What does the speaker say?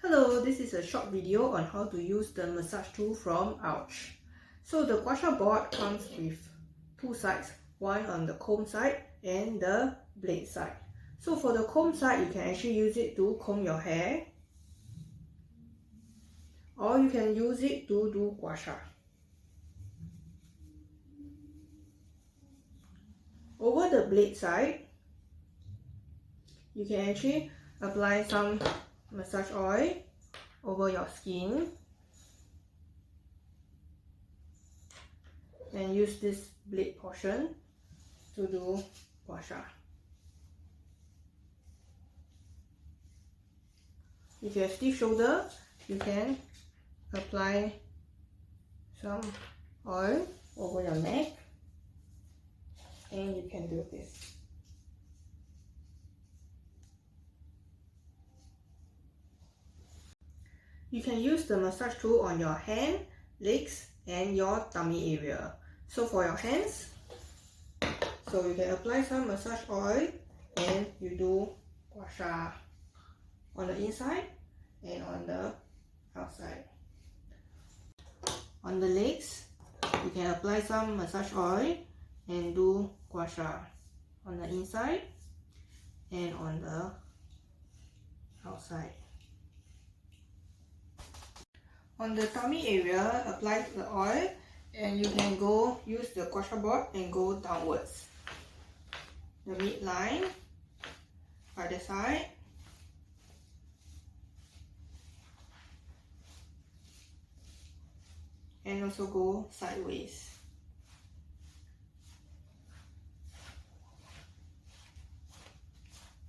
Hello, this is a short video on how to use the massage tool from Ouch. So the guasha board comes with two sides, one on the comb side and the blade side. So for the comb side, you can actually use it to comb your hair, or you can use it to do guasha. Over the blade side, you can actually apply some massage oil over your skin and use this blade portion to do guasha. If you have stiff shoulder, you can apply some oil over your neck and you can do this. You can use the massage tool on your hand, legs and your tummy area. So for your hands, so you can apply some massage oil and you do guasha on the inside and on the outside. On the legs, you can apply some massage oil and do guasha on the inside and on the outside. On the tummy area, apply the oil and you can go use the guasha board and go downwards. The midline, other side, and also go sideways.